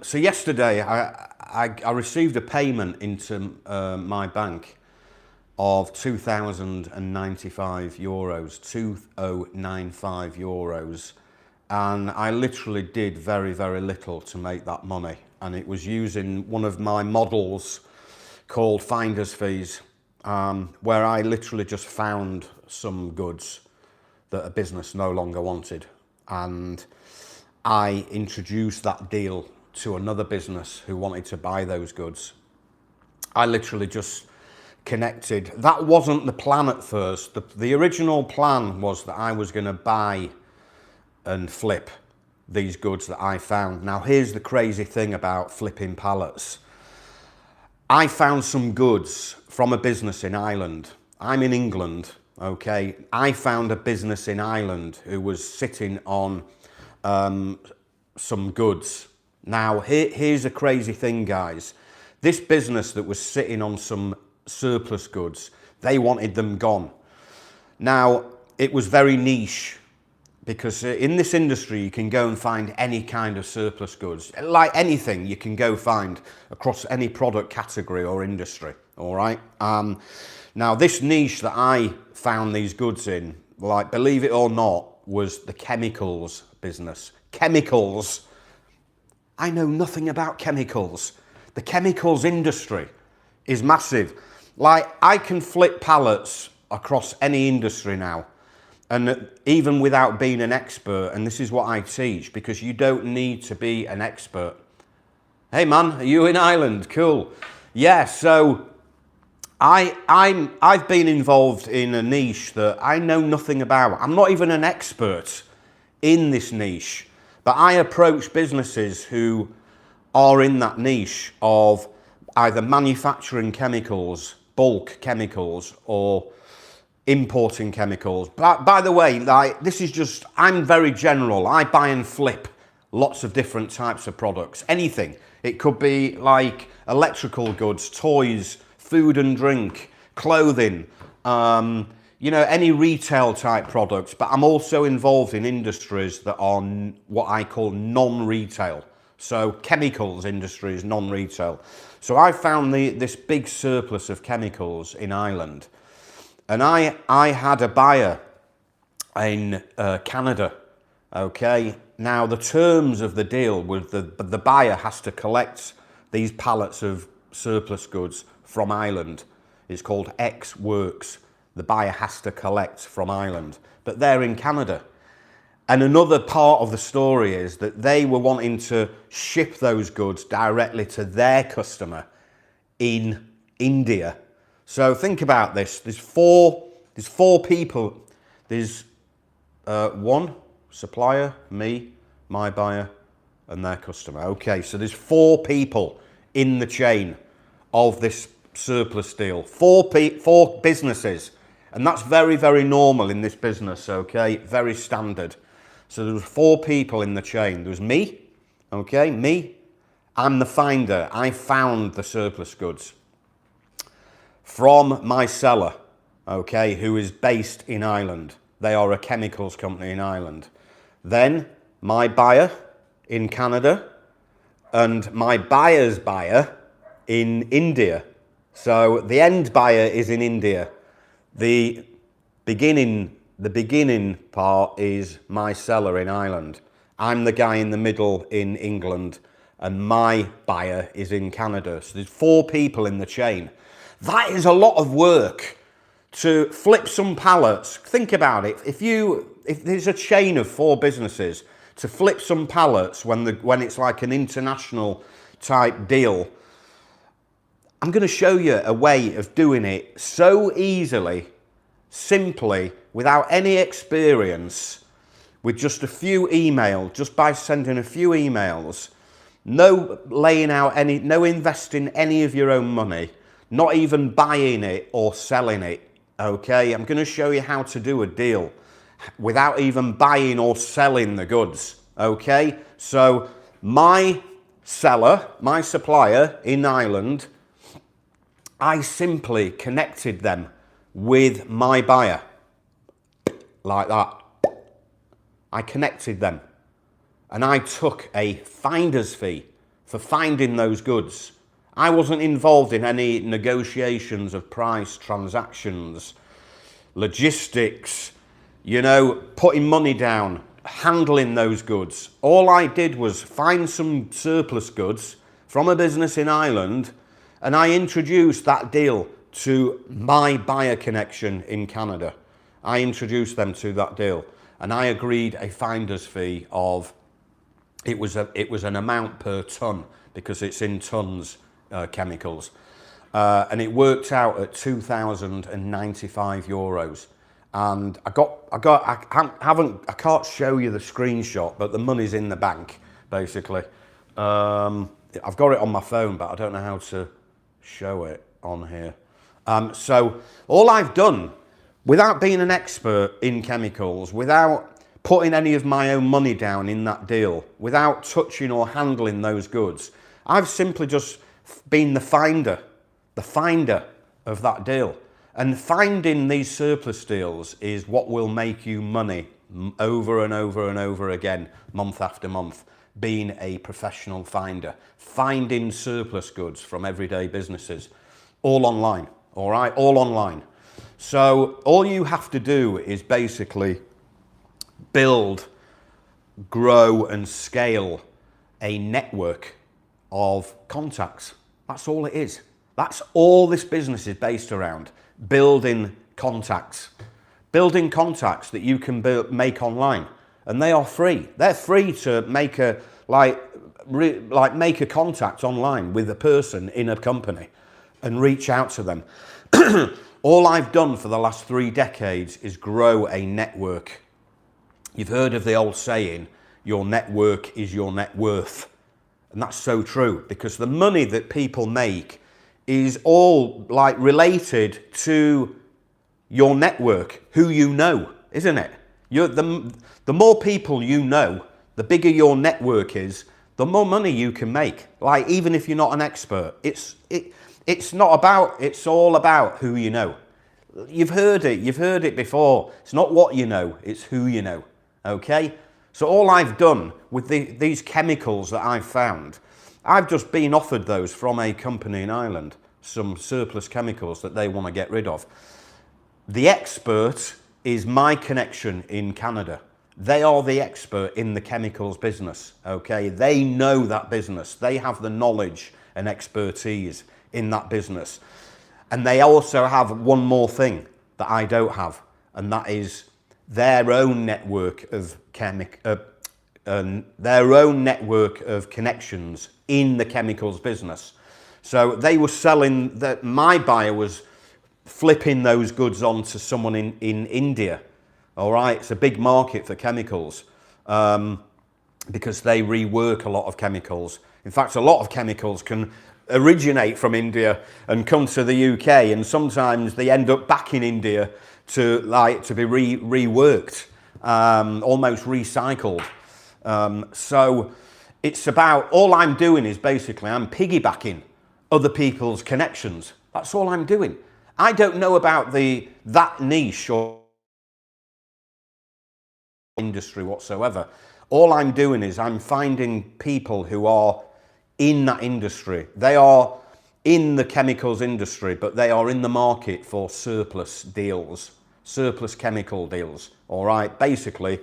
So yesterday, I received a payment into my bank of €2,095, €2,095, and I literally did very, very little to make that money. And it was using one of my models called finder's fees, where I literally just found some goods that a business no longer wanted, and I introduced that deal to another business who wanted to buy those goods. I literally just connected. That wasn't the plan at first. The original plan was that I was going to buy and flip these goods that I found. Now, here's the crazy thing about flipping pallets. I found some goods from a business in Ireland. I'm in England, okay? I found a business in Ireland who was sitting on some goods. Now, here's a crazy thing, guys. This business that was sitting on some surplus goods, they wanted them gone. Now, it was very niche, because in this industry, you can go and find any kind of surplus goods. Like anything, you can go find across any product category or industry, all right? Now, this niche that I found these goods in, like, believe it or not, was the chemicals business. Chemicals. I know nothing about chemicals. The chemicals industry is massive. Like, I can flip pallets across any industry now, and even without being an expert, and this is what I teach, because you don't need to be an expert. Hey man, are you in Ireland? Cool. Yeah, so I've been involved in a niche that I know nothing about. I'm not even an expert in this niche, but I approach businesses who are in that niche of either manufacturing chemicals, bulk chemicals, or importing chemicals. But by the way, like, this is just, I'm very general. I buy and flip lots of different types of products. Anything. It could be like electrical goods, toys, food and drink, clothing, you know, any retail type products. But I'm also involved in industries that are what I call non-retail. So chemicals industry is non-retail. So I found this big surplus of chemicals in Ireland. And I had a buyer in Canada, okay? Now, the terms of the deal were the buyer has to collect these pallets of surplus goods from Ireland. It's called X Works. The buyer has to collect from Ireland, but they're in Canada. And another part of the story is that they were wanting to ship those goods directly to their customer in India. So think about this. There's four people. There's one supplier, me, my buyer, and their customer. Okay, so there's four people in the chain of this surplus deal. Four businesses. And that's very, very normal in this business, okay? Very standard. So there was four people in the chain. There was me, okay? Me. I'm the finder. I found the surplus goods from my seller, okay, who is based in Ireland. They are a chemicals company in Ireland. Then my buyer in Canada and my buyer's buyer in India. So the end buyer is in India. The beginning part is my seller in Ireland. I'm the guy in the middle in England, and my buyer is in Canada. So there's four people in the chain. That is a lot of work to flip some pallets. Think about it. If there's a chain of four businesses, to flip some pallets when it's like an international type deal, I'm going to show you a way of doing it so easily, simply, without any experience, with just a few emails, just by sending a few emails, no laying out no investing any of your own money, not even buying it or selling it, okay? I'm going to show you how to do a deal without even buying or selling the goods, okay? So my seller, my supplier in Ireland, I simply connected them with my buyer, like that. I connected them, and I took a finder's fee for finding those goods. I wasn't involved in any negotiations of price, transactions, logistics, you know, putting money down, handling those goods. All I did was find some surplus goods from a business in Ireland, and I introduced that deal to my buyer connection in Canada. I introduced them to that deal, and I agreed a finder's fee of, it was an amount per ton, because it's in tons, chemicals, and it worked out at 2,095 euros. And I can't show you the screenshot, but the money's in the bank, basically. I've got it on my phone, but I don't know how to show it on here. So all I've done, without being an expert in chemicals, without putting any of my own money down in that deal, without touching or handling those goods, I've simply just been the finder of that deal. And finding these surplus deals is what will make you money over and over and over again, month after month, being a professional finder, finding surplus goods from everyday businesses, all online, all right, all online. So all you have to do is basically build, grow and scale a network of contacts. That's all it is. That's all this business is based around. Building contacts that you can make online, and they are free. They're free to make a make a contact online with a person in a company and reach out to them. All I've done for the last 3 decades is grow a network. You've heard of the old saying, your network is your net worth. And that's so true, because the money that people make is all like related to your network, who you know, isn't it? The more people you know, the bigger your network is, the more money you can make. Like, even if you're not an expert, it's all about who you know. You've heard it before. It's not what you know, it's who you know, okay? So all I've done with these chemicals that I've found, I've just been offered those from a company in Ireland, some surplus chemicals that they want to get rid of. The expert is my connection in Canada. They are the expert in the chemicals business, okay? They know that business. They have the knowledge and expertise in that business. And they also have one more thing that I don't have, and that is their own network of connections in the chemicals business. So they were selling that. My buyer was flipping those goods on to someone in India. All right, it's a big market for chemicals because they rework a lot of chemicals. In fact, a lot of chemicals can originate from India and come to the UK, and sometimes they end up back in India to be reworked, almost recycled. So it's about, all I'm doing is basically I'm piggybacking other people's connections. That's all I'm doing. I don't know about that niche or industry whatsoever. All I'm doing is I'm finding people who are in that industry. They are in the chemicals industry, but they are in the market for surplus deals, surplus chemical deals, all right? Basically,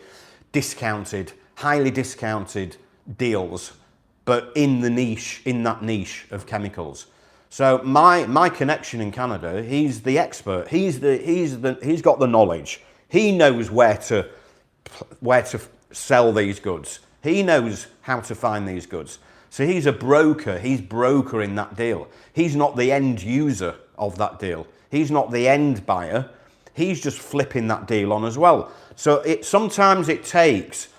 discounted, highly discounted deals, but in the niche, in that niche of chemicals. So my connection in Canada, he's the expert. He's got the knowledge. He knows where to sell these goods. He knows how to find these goods. So he's a broker. He's brokering that deal. He's not the end user of that deal. He's not the end buyer. He's just flipping that deal on as well. So sometimes it takes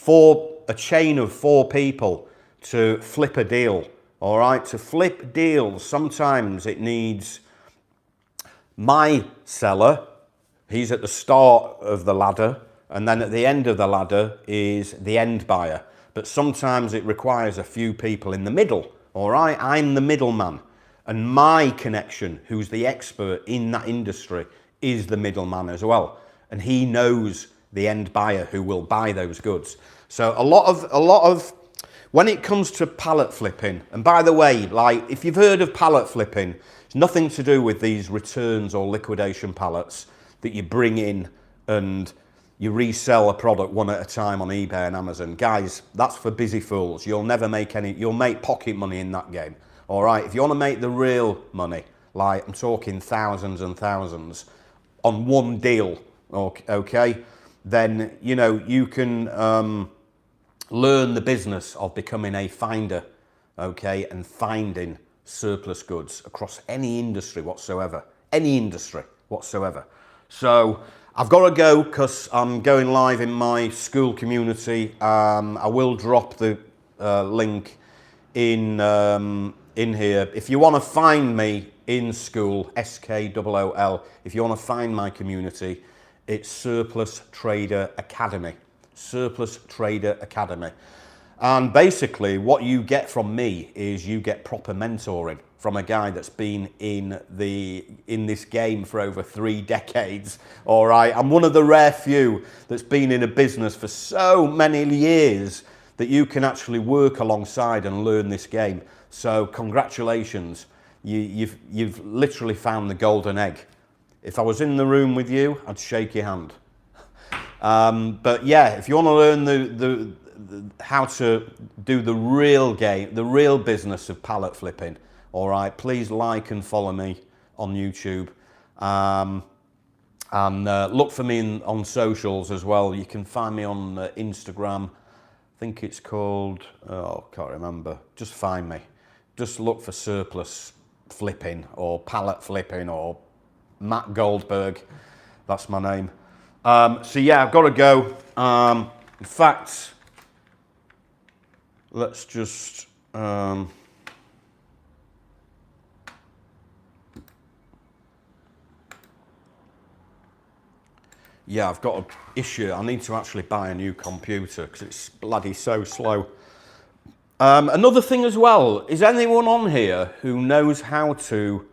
a chain of 4 people to flip a deal. All right, to flip deals, sometimes it needs my seller. He's at the start of the ladder, and then at the end of the ladder is the end buyer. But sometimes it requires a few people in the middle, all right? I'm the middleman, and my connection, who's the expert in that industry, is the middleman as well. And he knows the end buyer who will buy those goods. So a lot of when it comes to pallet flipping, and by the way, like if you've heard of pallet flipping, it's nothing to do with these returns or liquidation pallets that you bring in and you resell a product one at a time on eBay and Amazon. Guys, that's for busy fools. You'll never make any, you'll make pocket money in that game. All right, if you want to make the real money, like I'm talking thousands and thousands on one deal, okay, then, you know, you can learn the business of becoming a finder, okay, and finding surplus goods across any industry whatsoever. Any industry whatsoever. So I've got to go because I'm going live in my school community. I will drop the link in here. If you want to find me in SKOOL, SKOOL, if you want to find my community, it's Surplus Trader Academy. Surplus Trader Academy. And basically what you get from me is you get proper mentoring from a guy that's been in this game for over 3 decades. All right, I'm one of the rare few that's been in a business for so many years that you can actually work alongside and learn this game. So congratulations, you've literally found the golden egg. If I was in the room with you, I'd shake your hand. But yeah, if you want to learn how to do the real game, the real business of pallet flipping, all right, please like and follow me on YouTube. And look for me on socials as well. You can find me on Instagram. I think it's called, oh, I can't remember. Just find me. Just look for surplus flipping or pallet flipping or Matt Goldberg. That's my name. So yeah, I've got to go. In fact, let's just yeah, I've got an issue. I need to actually buy a new computer because it's bloody so slow. Another thing as well, is anyone on here who knows how to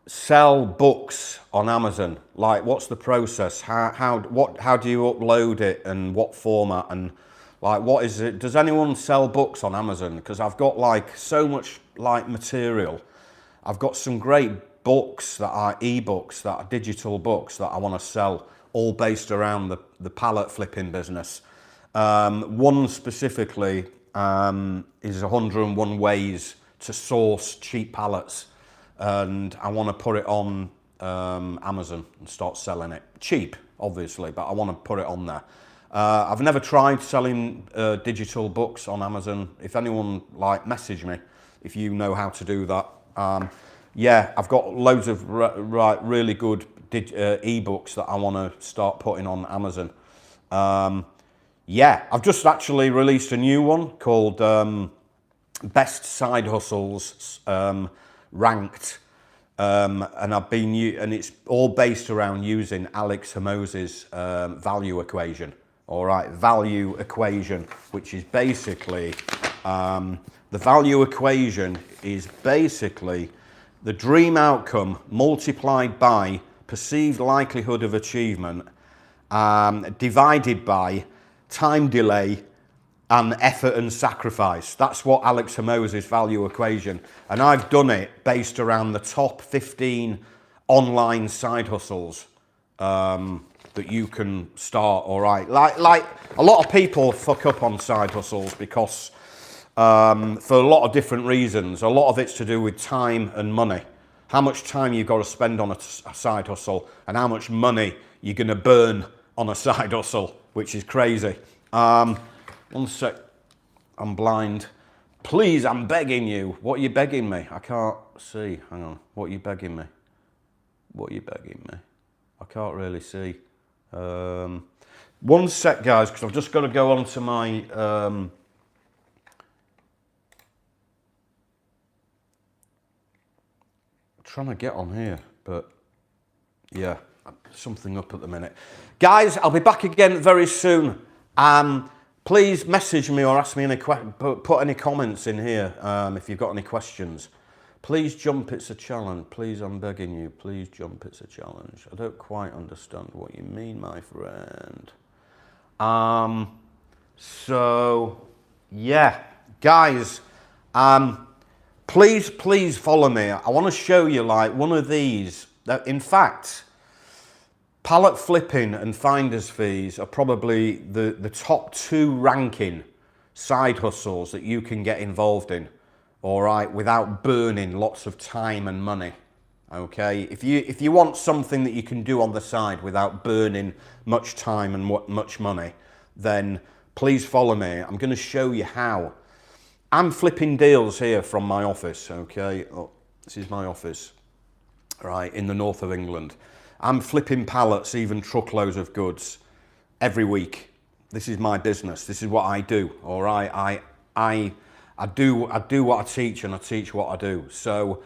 sell books on Amazon? Like, what's the process? How do you upload it and what format, and like what is it? Does anyone sell books on Amazon? Because I've got like so much like material. I've got some great books that are ebooks, that are digital books that I want to sell, all based around the pallet flipping business. One specifically is 101 ways to source cheap pallets, and I want to put it on Amazon and start selling it. Cheap, obviously, but I want to put it on there. I've never tried selling digital books on Amazon. If anyone, like, message me if you know how to do that. Yeah, I've got loads of really good ebooks that I want to start putting on Amazon. Yeah, I've just actually released a new one called Best Side Hustles Ranked, and and it's all based around using Alex Hormoz's value equation. All right, value equation, which is basically the value equation is basically the dream outcome multiplied by perceived likelihood of achievement divided by time delay and effort and sacrifice. That's what Alex Hormoz's value equation. And I've done it based around the top 15 online side hustles that you can start, all right? Like a lot of people fuck up on side hustles because for a lot of different reasons. A lot of it's to do with time and money. How much time you've got to spend on a side hustle and how much money you're going to burn on a side hustle, which is crazy. One sec, I'm blind. Please, I'm begging you. What are you begging me? I can't see. Hang on. What are you begging me? What are you begging me? I can't really see. One sec, guys, because I've just got to go on to my... trying to get on here, but yeah, something up at the minute. Guys, I'll be back again very soon. Please message me or ask me any put any comments in here if you've got any questions. Please jump, it's a challenge. Please, I'm begging you, please jump, it's a challenge. I don't quite understand what you mean, my friend. So, yeah, Guys, please follow me. I want to show you like one of these. In fact, pallet flipping and finder's fees are probably the top 2 ranking side hustles that you can get involved in, all right, without burning lots of time and money. Okay, if you want something that you can do on the side without burning much time and much money, then please follow me. I'm going to show you how. I'm flipping deals here from my office, okay? Oh, this is my office, right, in the north of England. I'm flipping pallets, even truckloads of goods, every week. This is my business. This is what I do, all right? I do what I teach, and I teach what I do. So,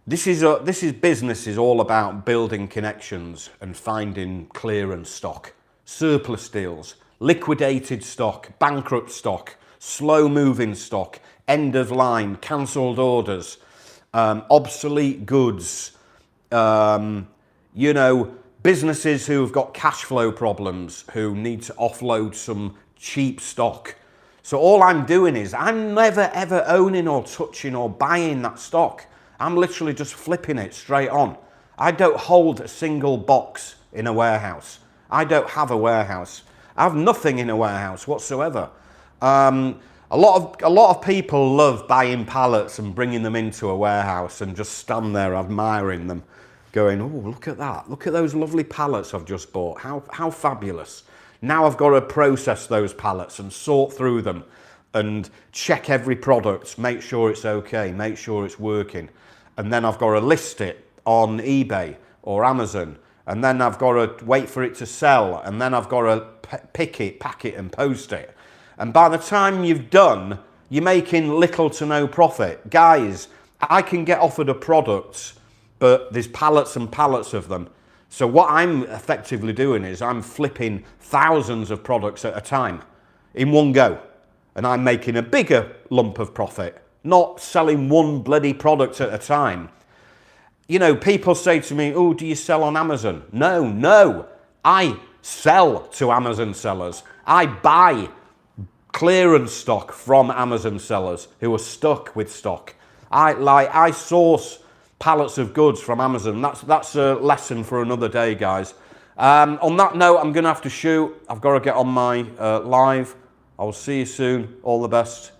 this is business is all about building connections and finding clearance stock, surplus deals, liquidated stock, bankrupt stock, slow moving stock, end of line, cancelled orders, obsolete goods, you know, businesses who have got cash flow problems, who need to offload some cheap stock. So all I'm doing is I'm never ever owning or touching or buying that stock. I'm literally just flipping it straight on. I don't hold a single box in a warehouse. I don't have a warehouse. I have nothing in a warehouse whatsoever. A lot of people love buying pallets and bringing them into a warehouse and just stand there admiring them, going, oh, look at that. Look at those lovely pallets I've just bought. How fabulous. Now I've got to process those pallets and sort through them and check every product, make sure it's okay, make sure it's working. And then I've got to list it on eBay or Amazon. And then I've got to wait for it to sell. And then I've got to pick it, pack it and post it. And by the time you've done, you're making little to no profit. Guys, I can get offered a product, but there's pallets and pallets of them. So what I'm effectively doing is I'm flipping thousands of products at a time in one go. And I'm making a bigger lump of profit, not selling one bloody product at a time. You know, people say to me, oh, do you sell on Amazon? No. I sell to Amazon sellers. I buy clearance stock from Amazon sellers who are stuck with stock. I source pallets of goods from Amazon. That's a lesson for another day, guys. On that note, I'm going to have to shoot. I've got to get on my live. I will see you soon. All the best.